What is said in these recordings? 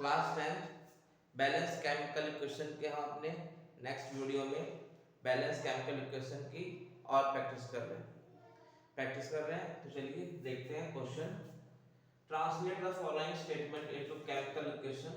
Class 10 balance chemical equation के हम अपने नेक्स्ट वीडियो में बैलेंस केमिकल इक्वेशन की और प्रैक्टिस कर रहे हैं। तो चलिए देखते हैं question. Translate the following statement into chemical equation.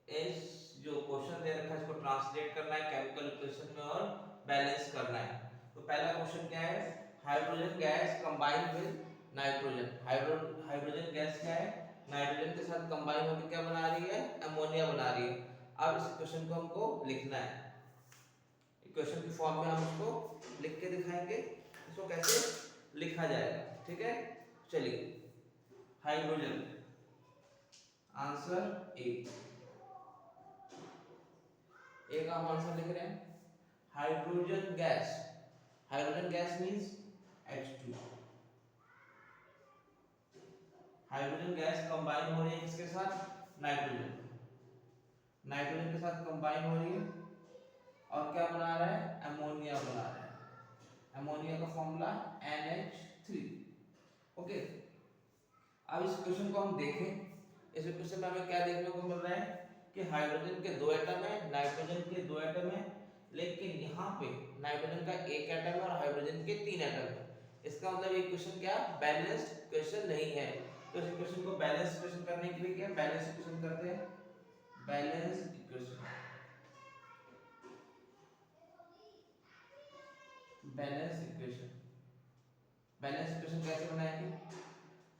इस जो क्वेश्चन दे रखा है इसको ट्रांसलेट करना है केमिकल इक्वेशन में और बैलेंस करना है। तो पहला क्वेश्चन क्या है, hydrogen gas combine with nitrogen. Hydrogen gas क्या है, नाइट्रोजन के साथ कंबाइन होकर क्या बना रही है, अमोनिया बना रही है। अब इस इक्वेशन को हमको लिखना है, इक्वेशन की फॉर्म में हम इसको लिख के दिखाएंगे इसको कैसे लिखा जाएगा। ठीक है, चलिए हाइड्रोजन आंसर ए का हम आंसर लिख रहे हैं। Hydrogen gas means H2। Hydrogen gas combine हो रही है इसके साथ नाइट्रोजन के साथ कंबाइन हो रही है और क्या बना रहा है, अमोनिया बना रहा है। अमोनिया का फॉर्मूला NH3। ओके, अब इस क्वेश्चन को हम देखें। इस क्वेश्चन में हमें क्या देखने को मिल रहा है कि हाइड्रोजन के 2 एटम है, नाइट्रोजन के 2 एटम है, लेकिन यहाँ पे नाइट्रोजन का 1 एटम है और हाइड्रोजन के 3 एटम है। इसका मतलब ये क्वेश्चन क्या, बैलेंस्ड क्वेश्चन नहीं है। तो इस क्वेश्चन को बैलेंस क्वेश्चन करने के लिए क्या बैलेंस इक्वेशन करते हैं, बैलेंस इक्वेशन। बैलेंस इक्वेशन कैसे बनाएंगे,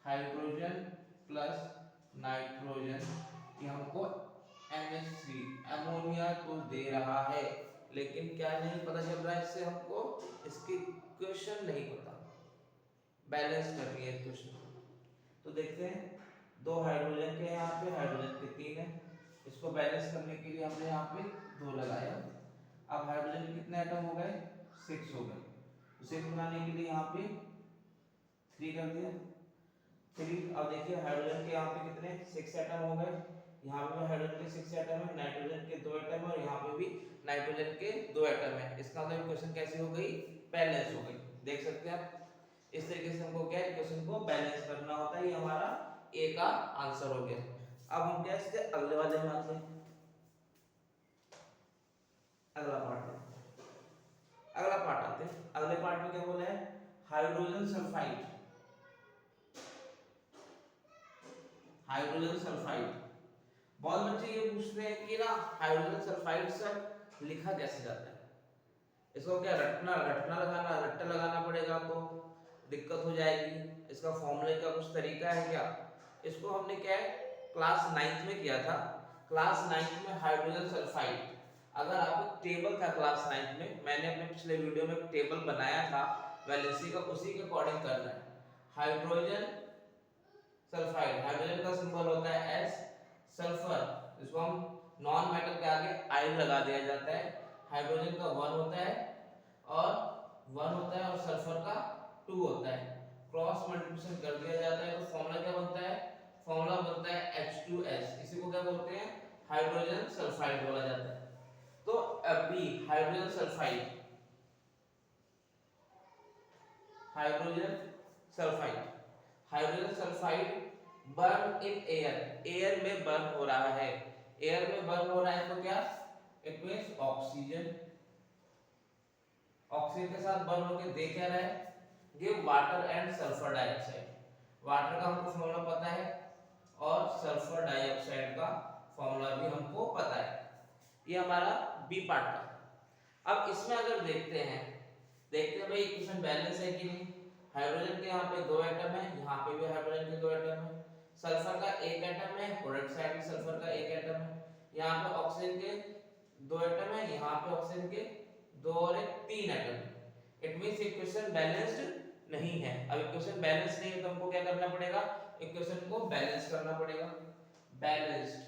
हाइड्रोजन प्लस नाइट्रोजन ये हमको NH3 अमोनिया को दे रहा है, लेकिन क्या नहीं पता चल रहा है इससे हमको, इसकी इक्वेशन नहीं पता। बैलेंस करनी है इक्वेशन। तो देखते हैं, 2 हाइड्रोजन के यहाँ पे, हाइड्रोजन के 3 है। इसको बैलेंस करने के लिए हमने यहाँ पे 2 लगाया। अब हाइड्रोजन के कितने एटम हो गए, 6 हो गए। तो 6 बनाने के लिए यहाँ पे 3 कर दिया 3। अब देखिए हाइड्रोजन के यहाँ पे कितने 6 एटम हो गए। यहाँ पे हाइड्रोजन के 6 एटम है, नाइट्रोजन के 2 एटम है और यहाँ पे भी नाइट्रोजन के 2 एटम है। इसका मतलब इक्वेशन कैसी हो गई, बैलेंस हो गई। देख सकते हैं आप, इस तरीके से हमको क्या इक्वेशन को बैलेंस करना होता है। ये हमारा ए का आंसर हो गया। अब हम क्या इसके अगले वाले में आते हैं, अगला पार्ट आते हैं। अगले पार्ट में क्या बोला है, हाइड्रोजन सल्फाइड। बहुत बच्चे ये पूछते हैं कि ना हाइड्रोजन सल्फाइड से लिखा कैसे जाता है। इसको क्या रट्टा लगाना पड़ेगा तो दिक्कत हो जाएगी। इसका फॉर्मूले का कुछ तरीका है क्या, इसको हमने क्या है क्लास 9th में किया था। क्लास 9th में हाइड्रोजन सल्फाइड, अगर आपको टेबल था क्लास 9th में, मैंने अपने पिछले वीडियो में टेबल बनाया था वैलेंसी का, उसी के अकॉर्डिंग करना है। हाइड्रोजन सल्फाइड, हाइड्रोजन का सिंबल होता है S, सल्फर इसको हम नॉन मेटल के आगे I लगा दिया जाता है। हाइड्रोजन का 1 होता है और सल्फर का 2 होता है। क्रॉस मल्टीप्लिकेशन कर दिया जाता है तो फॉर्मूला क्या बनता है, फॉर्मूला बनता है H2S। इसी को क्या बोलते हैं, हाइड्रोजन सल्फाइड बोला जाता है। तो अभी hydrogen sulphide burn in air में बर्न हो रहा है। एयर में बर्न हो रहा है तो क्या, इट मींस ऑक्सीजन के साथ बर्न होकर दे क्या रहा है, give water and sulphur dioxide. Water का हमको फॉर्मूला पता है और सल्फर डाइऑक्साइड का फॉर्मूला भी हमको पता है। ये हमारा बी पार्ट था। अब इसमें अगर देखते हैं भाई इक्वेशन बैलेंस है कि नहीं। हाइड्रोजन के यहाँ पे 2 एटम है, यहाँ पे भी हाइड्रोजन के 2 एटम है। सल्फर का 1 एटम है, प्रोडक्ट साइड में सल्फर का 1 एटम है। यहाँ पे ऑक्सीजन के 2 एटम है, यहाँ पे ऑक्सीजन के 2 और 1 3 एटम है। इट मींस इक्वेशन बैलेंस्ड नहीं है। अब इक्वेशन बैलेंस नहीं है तो हमको क्या करना पड़ेगा, इक्वेशन को बैलेंस करना पड़ेगा। बैलेंस्ड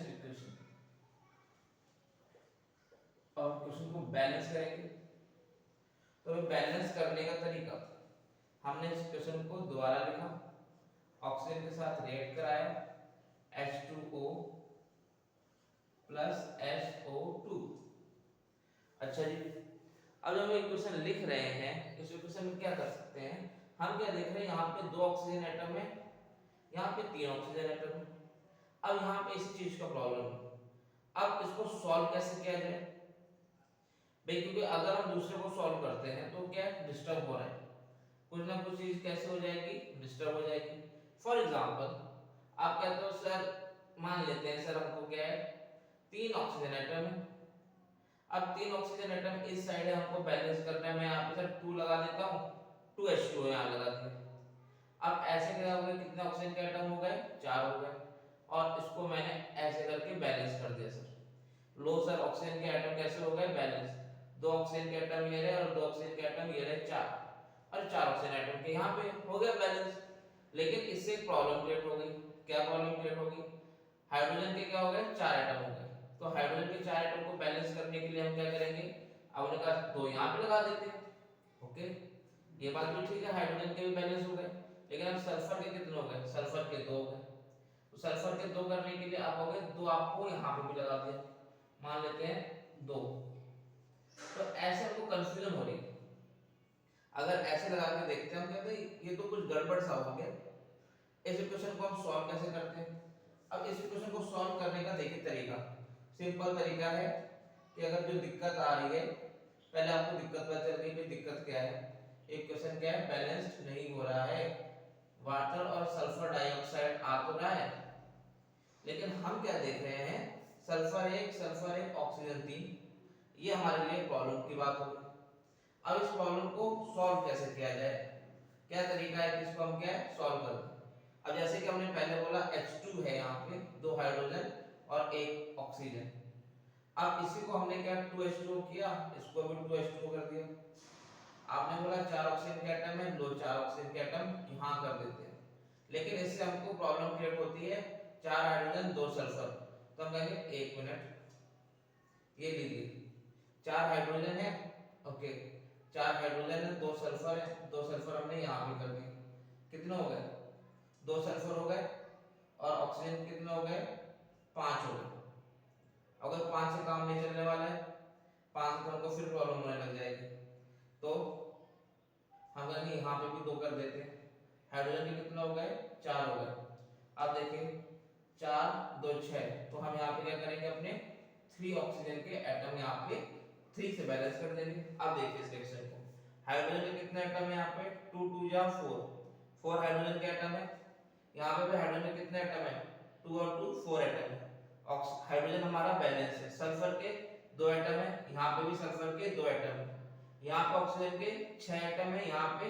इक्वेशन, और क्वेश्चन को बैलेंस करेंगे। तो बैलेंस करने का तरीका, हमने इस क्वेश्चन को दोबारा लिखा, ऑक्सीजन के साथ रिएक्ट कराया, H2O प्लस SO2। अच्छा जी, अब जब हम इक्वेशन लिख रहे हैं, इस इक्वेशन में क्या कर सकते हैं, हम क्या देख रहे हैं, यहाँ पे 2 ऑक्सीजन एटम है, यहाँ पे 3 ऑक्सीजन एटम है। अब यहाँ पे इसी चीज का प्रॉब्लम है। अब इसको सॉल्व कैसे किया जाए भाई, क्योंकि अगर हम दूसरे को सॉल्व करते हैं तो क्या डिस्टर्ब हो रहा है, कुछ ना कुछ चीज कैसे हो जाएगी, डिस्टर्ब हो जाएगी। फॉर एग्जांपल आप कहते हो सर, मान लेते हैं सर हमको क्या है 3 ऑक्सीजन एटम है। अब 3 ऑक्सीजन एटम इस साइड है, हमको बैलेंस करना है। मैं यहाँ पे सर 2 लगा देता हूँ, 2H2 यहाँ लगा दिया। अब ऐसे क्या हो गया, कितने ऑक्सीजन के एटम हो गए, 4 हो गए। और इसको मैंने ऐसे करके बैलेंस कर दिया सर। लो सर, ऑक्सीजन के एटम कैसे हो गए बैलेंस, 2 ऑक्सीजन के एटम ये रहे और 2 ऑक्सीजन के एटम ये रहे 4, और 4 ऑक्सीजन एटम के यहाँ पे हो गया बैलेंस। लेकिन इससे एक प्रॉब्लम क्रिएट हो गई। क्या प्रॉब्लम क्रिएट होगी, हाइड्रोजन के क्या हो गए 4 एटम हो गए। तो हाइड्रोजन के 4 एटम को बैलेंस करने के लिए हम क्या करेंगे, अब उनका 2 यहाँ पे लगा देते हैं। ओके, ये बात भी ठीक है, हाइड्रोजन के भी बैलेंस हो गए। लेकिन अब सल्फर के कितने हो गए, सल्फर के 2 हो गए। तो सल्फर के 2 करने के लिए आप हो गए 2, आपको यहाँ पे भी लगा दिया, मान लेते हैं 2। तो ऐसे हमको कंफ्यूजन हो रही है। अगर ऐसे लगा के देखते हैं हम, कहते हैं ये तो कुछ गड़बड़ सा हो गया। इस इक्वेशन को हम सॉल्व कैसे करते हैं। अब इस इक्वेशन को सॉल्व करने का देखिए तरीका, सिंपल तरीका है कि अगर जो दिक्कत आ रही है, पहले आपको दिक्कत पता चल गई कि दिक्कत क्या है। इक्वेशन क्या है, बैलेंस्ड नहीं हो रहा है, वाटर और सल्फर डाइऑक्साइड आ तो रहा है, लेकिन हम क्या देख रहे हैं, सल्फर 1 ऑक्सीजन 3। ये हमारे लिए प्रॉब्लम की बात होगी। अब इस प्रॉब्लम को सॉल्व कैसे किया जाए, क्या तरीका है कि इसको हम क्या सॉल्व कर दें। अब जैसे कि हमने पहले बोला H2 है, यहाँ पे 2 हाइड्रोजन और 1 ऑक्सीजन। अब इसी को हमने क्या 2H2 किया, इसको भी 2H2 कर दिया। आपने बोला 4 ऑक्सीजन के एटम है, लो 4 ऑक्सीजन के एटम यहाँ कर देते हैं। लेकिन इससे हमको प्रॉब्लम क्रिएट होती है, 4 हाइड्रोजन 2 सल्फर। तो हम कहेंगे 1 मिनट, ये लीजिए 4 हाइड्रोजन है, ओके 4 हाइड्रोजन है, 2 सल्फर है, 2 सल्फर हमने यहाँ पे कर दिए। कितने हो गए, 2 सल्फर हो गए, और ऑक्सीजन कितने हो गए, 5 हो गए। अगर 5 से काम नहीं चलने वाला है, 5 से हमको फिर प्रॉब्लम होने लग जाएगी। तो हम कहेंगे यहाँ पे भी 2 कर देते हैं। हाइड्रोजन के कितने हो गए, 4 हो गए। अब देखिए 4 2 6, तो हम यहाँ पे क्या करेंगे, अपने 3 ऑक्सीजन के एटम यहाँ पे 3 से बैलेंस कर देंगे। अब देखिए इस रिएक्शन को, हाइड्रोजन के कितने एटम है, यहाँ पे 2 2 जा 4, 4 हाइड्रोजन के एटम है। यहाँ पे भी हाइड्रोजन के कितने एटम है, 2 और 2 4 एटम है। हाइड्रोजन हमारा बैलेंस है। सल्फर के 2 एटम है, यहाँ पे भी सल्फर के 2 एटम है। यहाँ पे ऑक्सीजन के 6 एटम है, यहाँ पे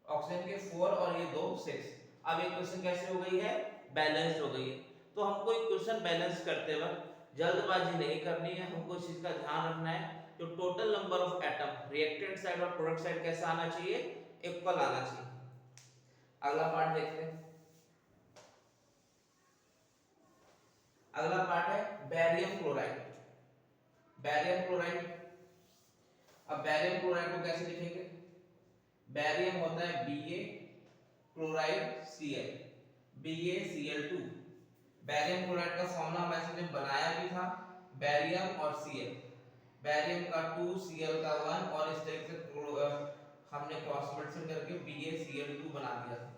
ऑक्सीजन के 4 और ये 2 6। अब इक्वेशन कैसे हो गई है, बैलेंस्ड हो गई है। तो हमको इक्वेशन बैलेंस करते वक्त जल्दबाजी नहीं करनी है, हमको इस चीज का ध्यान रखना है, जो total number of atom reactant side और प्रोडक्ट साइड कैसा आना चाहिए, इक्वल आना चाहिए। अगला पार्ट देखते हैं। अगला पार्ट है बैरियम क्लोराइड। बैरियम क्लोराइड, अब बैरियम क्लोराइड को कैसे लिखेंगे, बैरियम होता है Ba chloride Cl, BaCl2। Barium chloride का फॉर्मूला मैंने बनाया भी था, बैरियम और Cl, बैरियम का 2 Cl का 1, और इस तरीके से हमने क्रॉस मल्टीप्लिकेशन करके BaCl2 बना दिया था।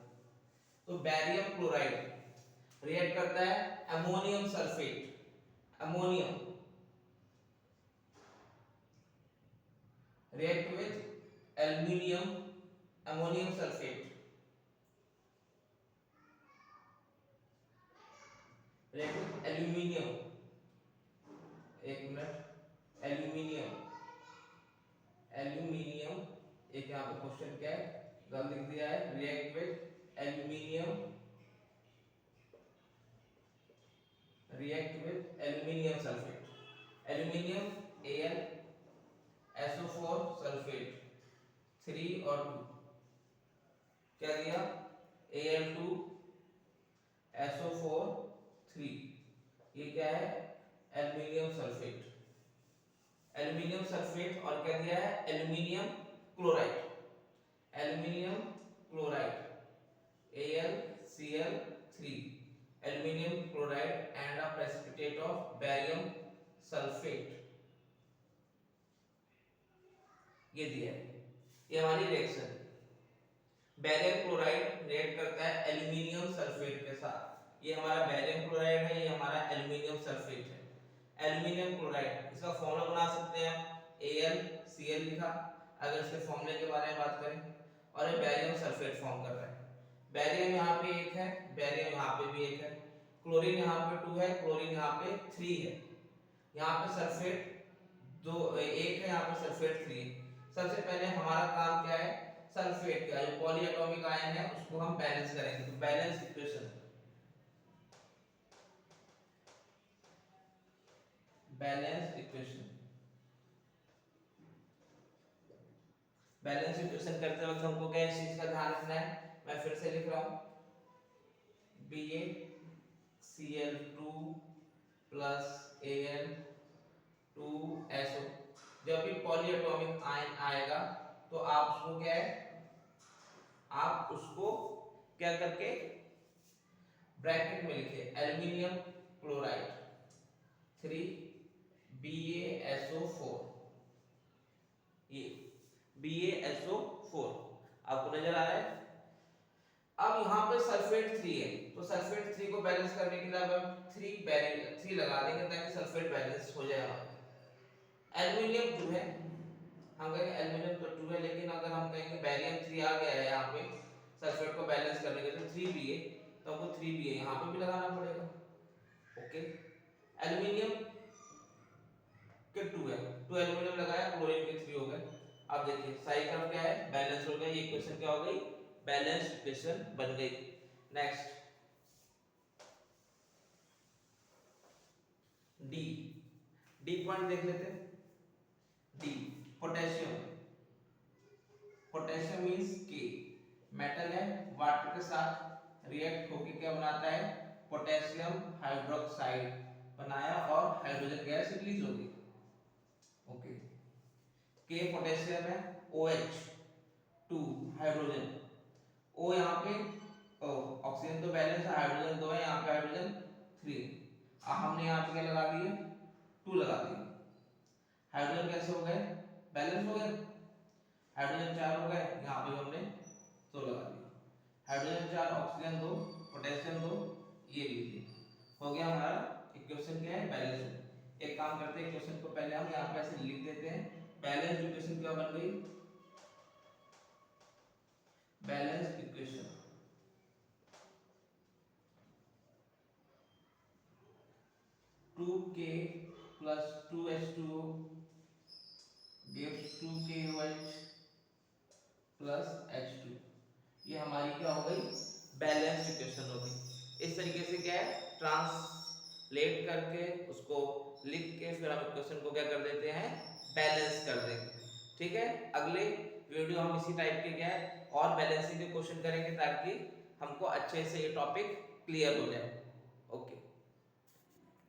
तो बैरियम क्लोराइड रिएक्ट करता है ammonium sulphate, ammonium react with aluminium, ammonium sulfate, react with aluminium, एक मिनट, aluminium, aluminium, एक यहाँ पे क्वेश्चन क्या है, गलत लिख दिया है, react with aluminium, react with aluminium sulfate, aluminium Al SO4 sulphate 3 और 2, क्या दिया Al2 SO4 3, ये क्या है एल्युमिनियम सल्फेट, एल्युमिनियम सल्फेट, और क्या दिया है aluminium chloride, aluminium chloride AlCl3, aluminium chloride and a precipitate of barium sulphate, ये दिया है। ये हमारी रिएक्शन क्लोराइड रिएक्ट करता है एल्यूमिनियम सल्फेट के साथ। ये हमारा बेरियम क्लोराइड है, ये हमारा एल्यूमिनियम सल्फेट है। एल्यूमिनियम क्लोराइड, इसका फॉर्मूला बना सकते हैं आप, AlCl लिखा अगर इसके फॉर्मूले के बारे में बात करें, और ये बेरियम सल्फेट फॉर्म कर रहा है। बेरियम यहाँ पे 1 है, बेरियम यहाँ पे भी 1 है, क्लोरीन यहाँ पे 2 है, क्लोरीन यहाँ पे 3 है, यहाँ पे सल्फेट 1 है, यहाँ पे सल्फेट 3 है। सबसे पहले हमारा काम क्या है, सल्फेट का जो पॉली एटॉमिक आयन है उसको हम बैलेंस करेंगे। तो balance equation, balance equation, balance equation करते वक्त हमको क्या इस चीज का ध्यान रखना है, मैं फिर से लिख रहा हूं BaCl2 प्लस Al2SO। जब भी पॉली एटॉमिक आयन आएगा तो आप उसको क्या है, आप उसको क्या करके ब्रैकेट में लिखे एल्यूमिनियम क्लोराइड 3BaSO4, ये BaSO4 आपको नजर आ रहा है। अब यहाँ पे सल्फेट 3 है, तो सल्फेट 3 को बैलेंस करने के लिए अब हम 3 लगा देंगे ताकि सल्फेट बैलेंस हो जाए। एल्यूमिनियम 2 है, हम कहेंगे एल्यूमिनियम तो 2 है, लेकिन अगर हम कहेंगे बेरियम 3 आ गया है यहाँ पे सल्फेट को बैलेंस करने के लिए, तो 3Ba, तो हमको 3Ba यहाँ पे भी लगाना पड़ेगा। ओके, एल्यूमिनियम के 2 है, 2 एल्यूमिनियम लगाया, क्लोरीन के 3 हो गए। अब देखिए साइड तरफ क्या है, बैलेंस हो गया, ये इक्वेशन क्या हो गई, बैलेंस इक्वेशन बन गई। नेक्स्ट डी पॉइंट देख लेते हैं। डी पोटेशियम, पोटेशियम मींस के मेटल है, वाटर के साथ रिएक्ट होकर क्या बनाता है, पोटेशियम हाइड्रोक्साइड बनाया और हाइड्रोजन गैस रिलीज हो गई। ओके, के पोटेशियम है, OH2 हाइड्रोजन, O यहाँ पे ऑक्सीजन तो बैलेंस है, हाइड्रोजन 2 है, यहाँ पे हाइड्रोजन 3, हमने यहाँ पे क्या लगा दिए, 2 लगा दिए। हाइड्रोजन कैसे हो गए, बैलेंस हो गए, हाइड्रोजन 4 हो गए, यहाँ पे हमने 2 लगा दिया। हाइड्रोजन 4, ऑक्सीजन 2, पोटेशियम 2, ये लीजिए हो गया हमारा इक्वेशन क्या है, बैलेंस। एक काम करते हैं, इक्वेशन को पहले हम यहाँ पे ऐसे लिख देते हैं। बैलेंस इक्वेशन क्या बन गई, balance equation 2K plus 2H2O gives 2KOH plus H2, ये हमारी क्या हो गई, बैलेंस इक्वेशन हो गई। इस तरीके से क्या है, ट्रांसलेट करके उसको लिख के फिर हम इक्वेशन को क्या कर देते हैं, बैलेंस कर देंगे। ठीक है, अगले वीडियो हम इसी टाइप के क्या है और बैलेंसिंग के क्वेश्चन करेंगे ताकि हमको अच्छे से ये टॉपिक क्लियर हो जाए।